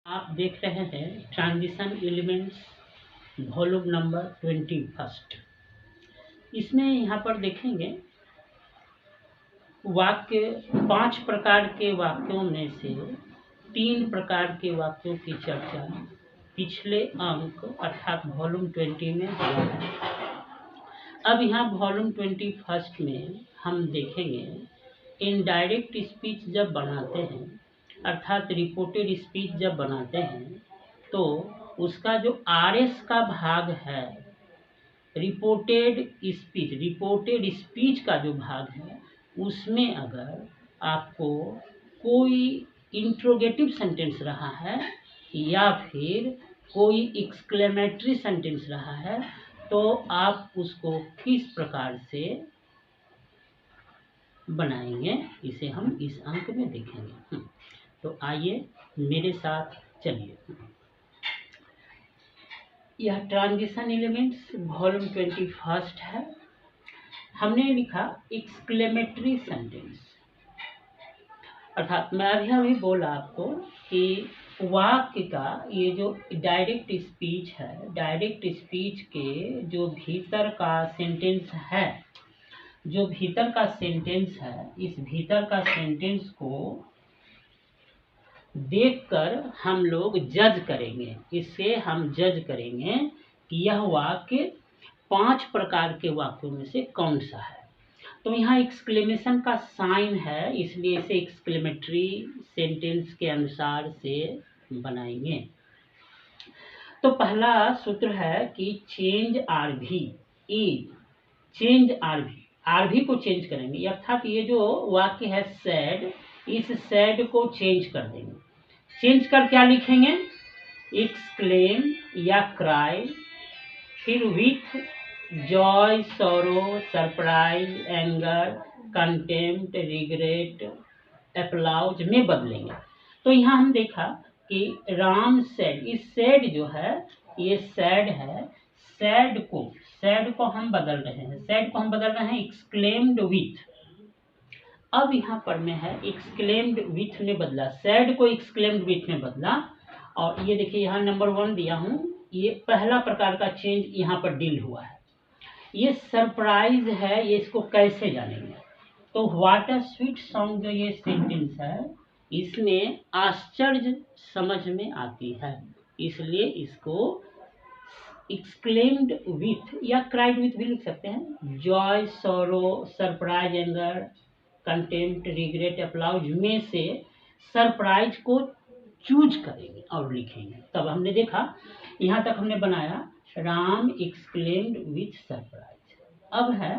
आप देख रहे हैं ट्रांजिशन एलिमेंट्स वॉल्यूम नंबर 21। इसमें यहाँ पर देखेंगे वाक्य 5 प्रकार के वाक्यों में से 3 प्रकार के वाक्यों की चर्चा पिछले अंक अर्थात वॉल्यूम 20 में हुआ है। अब यहाँ वॉल्यूम 21 में हम देखेंगे इनडायरेक्ट स्पीच जब बनाते हैं अर्थात रिपोर्टेड स्पीच जब बनाते हैं तो उसका जो आरएस का भाग है रिपोर्टेड स्पीच का जो भाग है उसमें अगर आपको कोई इंट्रोगेटिव सेंटेंस रहा है या फिर कोई एक्सक्लेमेटरी सेंटेंस रहा है तो आप उसको किस प्रकार से बनाएंगे इसे हम इस अंक में देखेंगे। तो आइए मेरे साथ चलिए। यह ट्रांजिशन एलिमेंट्स वॉल्यूम 21 है। हमने लिखा एक्सक्लेमेटरी सेंटेंस अर्थात मैं अभी बोला आपको कि वाक्य का ये जो डायरेक्ट स्पीच है डायरेक्ट स्पीच के जो भीतर का सेंटेंस है इस भीतर का सेंटेंस को देखकर हम लोग जज करेंगे। इससे हम जज करेंगे कि यह वाक्य 5 प्रकार के वाक्यों में से कौन सा है। तो यहाँ एक्सक्लेमेशन का साइन है इसलिए इसे एक्सक्लेमेटरी सेंटेंस के अनुसार से बनाएंगे। तो पहला सूत्र है कि चेंज आरवी आरवी को चेंज करेंगे अर्थात ये जो वाक्य है सैड इस सैड को चेंज कर देंगे। चेंज कर क्या लिखेंगे एक्सक्लेम या क्राई फिर with joy sorrow surprise anger contempt regret applause में बदलेंगे। तो यहाँ हम देखा कि राम सैड इस सैड जो है ये सैड है सैड को हम बदल रहे हैं एक्सक्लेम्ड विथ। अब यहाँ पर में है एक्सक्लेम्ड विथ में बदला सैड को एक्सक्लेम्ड विथ में बदला और ये देखिए यहाँ नंबर 1 दिया हूँ ये पहला प्रकार का चेंज यहाँ पर डील हुआ है। ये सरप्राइज है ये इसको कैसे जानेंगे तो व्हाट अ स्वीट सॉन्ग जो ये सेंटेंस है इसमें आश्चर्य समझ में आती है इसलिए इसको एक्सक्लेम्ड विथ या क्राइड विथ भी लिख सकते हैं। Joy sorrow surprise anger contempt regret applause में से सरप्राइज को चूज करेंगे और लिखेंगे। तब हमने देखा यहाँ तक हमने बनाया राम एक्सक्लेम्ड विथ सरप्राइज। अब है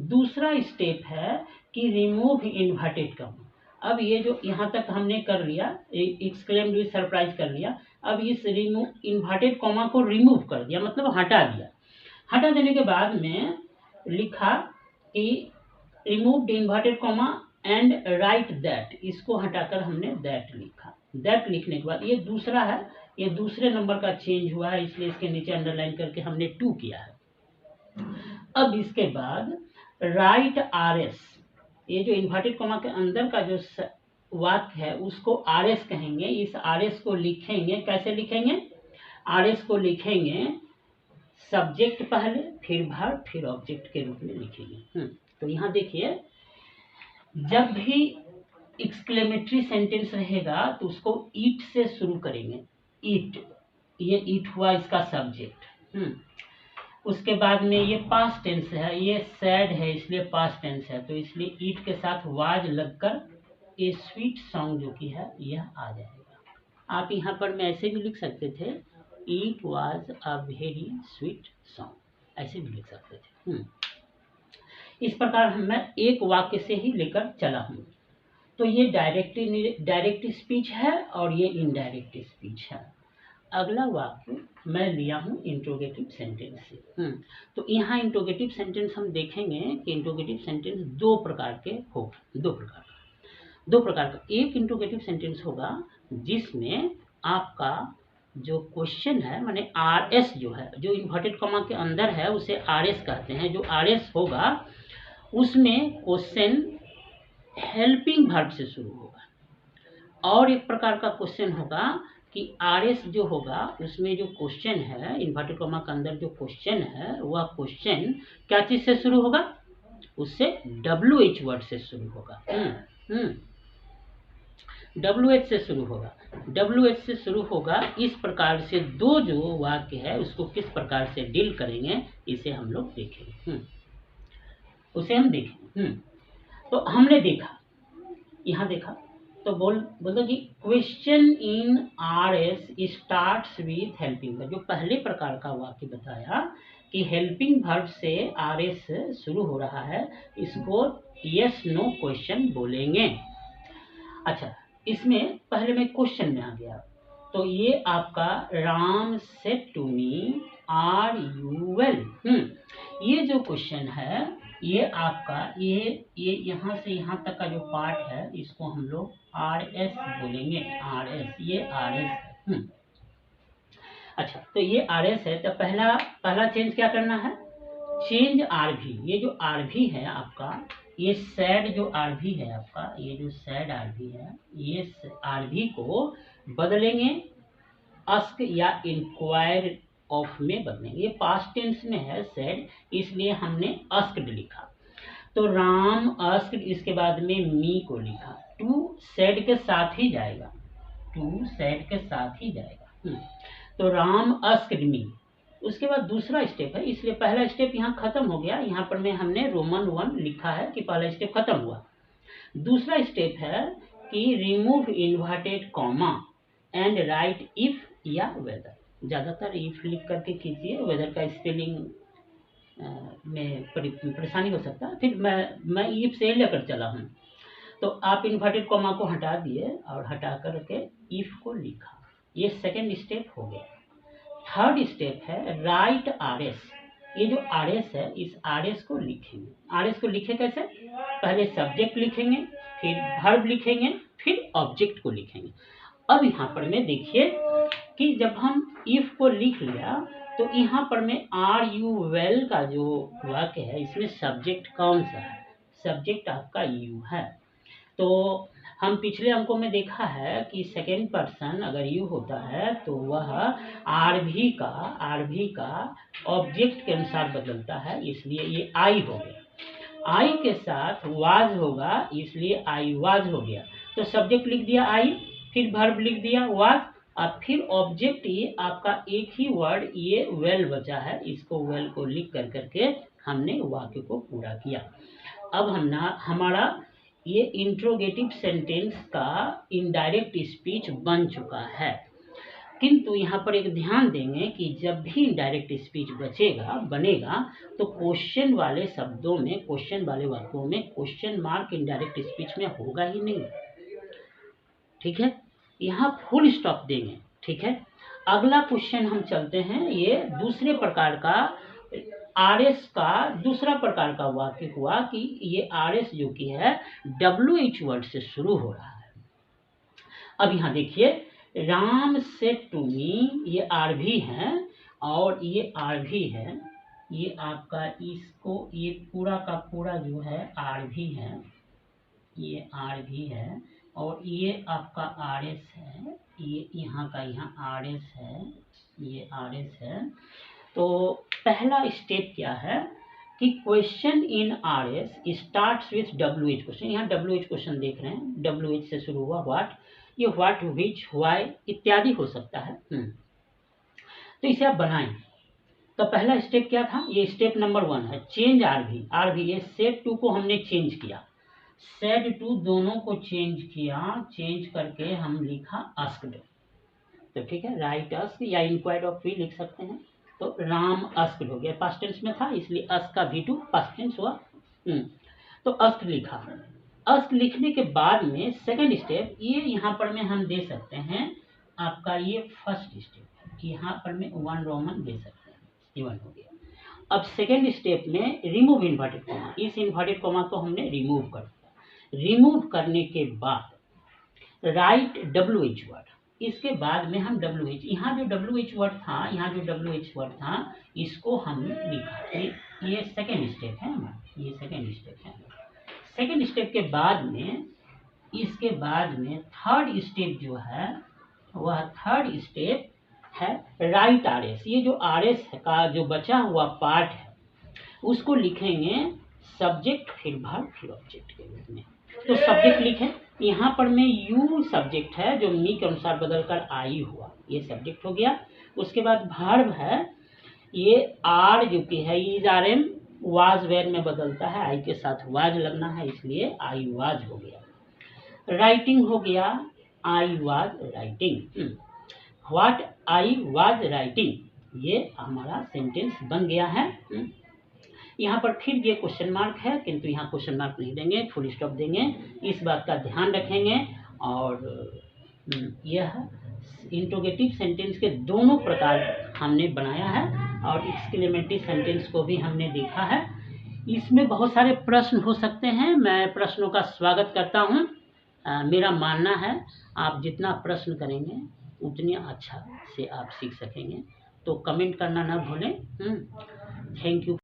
दूसरा स्टेप है कि रिमूव इन्वर्टेड कॉमा। अब ये जो यहाँ तक हमने कर लिया एक्सक्लेम्ड विथ सरप्राइज कर लिया अब इस रिमूव इन्वर्टेड कॉमा को रिमूव कर दिया मतलब हटा दिया। हटा देने के बाद में लिखा कि remove inverted comma and right that इसको हटाकर हमने दैट लिखा। दैट लिखने के बाद ये दूसरा है ये दूसरे नंबर का चेंज हुआ है इसलिए इसके नीचे अंडरलाइन करके हमने 2 किया है। अब इसके बाद राइट आरएस ये जो इन्वर्टेड कॉमा के अंदर का जो वाक्य है उसको आरएस कहेंगे। इस आरएस को लिखेंगे कैसे लिखेंगे आरएस को लिखेंगे सब्जेक्ट पहले फिर वर्ब फिर ऑब्जेक्ट के रूप में लिखेंगे। तो यहाँ देखिए जब भी एक्सक्लेमेटरी सेंटेंस रहेगा तो उसको ईट से शुरू करेंगे। ईट ये ईट हुआ इसका सब्जेक्ट। उसके बाद में ये पास्ट टेंस है ये सैड है इसलिए पास्ट टेंस है तो इसलिए ईट के साथ वाज लगकर ये स्वीट सॉन्ग जो कि है यह आ जाएगा। आप यहाँ पर मैं ऐसे भी लिख सकते थे it was a very sweet song ऐसे भी लिख सकते थे। इस प्रकार मैं एक वाक्य से ही लेकर चला हूँ। तो ये डायरेक्ट स्पीच है और ये इनडायरेक्ट स्पीच है। अगला वाक्य मैं लिया हूँ इंट्रोगेटिव सेंटेंस से। तो यहाँ इंट्रोगेटिव सेंटेंस हम देखेंगे कि इंट्रोगेटिव सेंटेंस दो प्रकार का एक इंट्रोगेटिव सेंटेंस होगा जिसमें आपका जो क्वेश्चन है माने आरएस जो है जो इन्वर्टेड कॉमा के अंदर है उसे आरएस कहते हैं। जो आरएस होगा उसमें क्वेश्चन हेल्पिंग वर्ब से शुरू होगा और एक प्रकार का क्वेश्चन होगा कि RS जो होगा उसमें जो क्वेश्चन है इन्वर्टेड कॉमा के अंदर जो क्वेश्चन है वह क्वेश्चन क्या चीज से शुरू होगा, उससे WH वर्ड से शुरू होगा। WH से शुरू होगा, WH से शुरू होगा। इस प्रकार से दो जो वाक्य है उसको किस प्रकार से डील करेंगे इसे हम लोग देखेंगे, उसे हम देखेंगे। तो हमने देखा, यहाँ देखा तो बोल दो कि question in RS starts with helping verb. जो पहले प्रकार का वाक्य बताया कि हेल्पिंग वर्ब से RS शुरू हो रहा है, इसको यस नो क्वेश्चन बोलेंगे। अच्छा, इसमें पहले मैं क्वेश्चन में आ गया, तो ये आपका Ram said to me are you well. ये जो क्वेश्चन है ये आपका ये यहाँ से यहाँ तक का जो पार्ट है इसको हम लोग RS बोलेंगे, RS, ये RS है। अच्छा, तो ये RS है, तो पहला चेंज क्या करना है, चेंज RV। ये जो RV है आपका, ये सैड जो RV है आपका, ये जो सैड RV है, ये RV को बदलेंगे आस्क या इंक्वायर ऑफ में बदलेंगे। ये पास्ट टेंस में है सैड, इसलिए हमने आस्क्ड लिखा। तो राम आस्क्ड, इसके बाद में मी को लिखा, टू सैड के साथ ही जाएगा, टू सैड के साथ ही जाएगा। तो राम आस्क्ड मी। उसके बाद दूसरा स्टेप है, इसलिए पहला स्टेप यहाँ खत्म हो गया। यहाँ पर में हमने रोमन 1 लिखा है कि पहला स्टेप खत्म हुआ। दूसरा स्टेप है कि remove inverted comma and right if या वेदर। ज्यादातर इफ लिख करके कीजिए, वेदर का स्पेलिंग में परेशानी हो सकता है। फिर मैं इफ से लेकर चला हूँ, तो आप इन्वर्टेड कॉमा को हटा दिए और हटा करके इफ को लिखा। ये सेकेंड स्टेप हो गया। थर्ड स्टेप है राइट RS। ये जो RS है, इस RS को लिखेंगे। RS को लिखे कैसे, पहले सब्जेक्ट लिखेंगे, फिर वर्ब लिखेंगे, फिर ऑब्जेक्ट को लिखेंगे। अब यहाँ पर में देखिए कि जब हम इफ को लिख लिया तो यहाँ पर में आर यू वेल का जो वाक्य है इसमें सब्जेक्ट कौन सा है, सब्जेक्ट आपका यू है। तो हम पिछले अंकों में देखा है कि सेकेंड पर्सन अगर यू होता है तो वह आरभी का ऑब्जेक्ट के अनुसार बदलता है, इसलिए ये आई हो गया। आई के साथ वाज होगा, इसलिए आई वाज हो गया। तो सब्जेक्ट लिख दिया आई, फिर वर्ब लिख दिया वाज, और फिर ऑब्जेक्ट ये आपका एक ही वर्ड ये वेल बचा है, इसको वेल को लिख कर करके हमने वाक्य को पूरा किया। अब हमारा ये इंट्रोगेटिव सेंटेंस का इनडायरेक्ट स्पीच बन चुका है। किंतु यहाँ पर एक ध्यान देंगे कि जब भी इनडायरेक्ट स्पीच बनेगा तो क्वेश्चन वाले शब्दों में, क्वेश्चन वाले वाक्यों में क्वेश्चन मार्क इनडायरेक्ट स्पीच में होगा ही नहीं, ठीक है। यहाँ फुल स्टॉप देंगे, ठीक है। अगला क्वेश्चन हम चलते हैं, ये दूसरे प्रकार का RS का दूसरा प्रकार का वाक्य हुआ कि ये RS जो कि है WH वर्ड से शुरू हो रहा है। अब यहाँ देखिए राम सेड टू मी, ये RV है और ये RV है, ये आपका इसको ये पूरा का पूरा जो है RV है, ये RV है और ये आपका RS है, ये यहाँ का यहाँ RS है, ये RS है। तो पहला स्टेप क्या है कि question in RS starts with WH question. यहाँ WH क्वेश्चन देख रहे हैं, WH से शुरू हुआ व्हाट, ये व्हाट विच व्हाई इत्यादि हो सकता है। तो इसे आप बनाएं। तो पहला स्टेप क्या था, ये स्टेप नंबर 1 है, चेंज RV। ये सेड टू को हमने चेंज किया, सेड टू दोनों को चेंज किया, चेंज करके हम लिखा आस्क्ड। तो ठीक है, राइट आस्क या इंक्वायर्ड ऑफ भी लिख सकते हैं। तो राम आस्क्ड हो गया, पास्ट टेंस में था इसलिए आस्क का V2 पास्ट टेंस हुआ। तो आस्क्ड लिखा। आस्क लिखने के बाद में सेकंड स्टेप ये यहाँ पर में हम दे सकते हैं आपका ये फर्स्ट स्टेप, यहाँ पर में 1 रोमन दे सकते हैं, ये 1 हो गया। अब सेकंड स्टेप में रिमूव इन्वर्टेड कॉमा, इस इन्वर्टेड कॉमा को हमने रिमूव कर दिया। रिमूव करने के बाद राइट WH वर्ड, इसके बाद में हम WH, यहाँ जो WH वर्ड था, इसको हम लिखा। ये सेकेंड स्टेप है हमारा, ये सेकेंड स्टेप है। सेकेंड स्टेप के बाद में, इसके बाद में थर्ड स्टेप जो है वह थर्ड स्टेप है राइट RS। ये जो RS का जो बचा हुआ पार्ट है उसको लिखेंगे सब्जेक्ट फिर वर्ब फिर ऑब्जेक्ट के रूप में। तो सब्जेक्ट लिखें, यहाँ पर में यू सब्जेक्ट है जो मी के अनुसार बदलकर आई हुआ, ये सब्जेक्ट हो गया। उसके बाद वर्ब है, ये आर जो कि है is are am was were में बदलता है, आई के साथ वाज लगना है इसलिए आई वाज हो गया। राइटिंग हो गया I was writing. What I was writing, ये हमारा सेंटेंस बन गया है। यहाँ पर फिर ये क्वेश्चन मार्क है, किंतु यहाँ क्वेश्चन मार्क नहीं देंगे, फुल स्टॉप देंगे, इस बात का ध्यान रखेंगे। और यह इंट्रोगेटिव सेंटेंस के दोनों प्रकार हमने बनाया है और एक्सक्लेमेटरी सेंटेंस को भी हमने देखा है। इसमें बहुत सारे प्रश्न हो सकते हैं, मैं प्रश्नों का स्वागत करता हूँ। मेरा मानना है आप जितना प्रश्न करेंगे उतनी अच्छा से आप सीख सकेंगे। तो कमेंट करना ना भूलें। Thank you.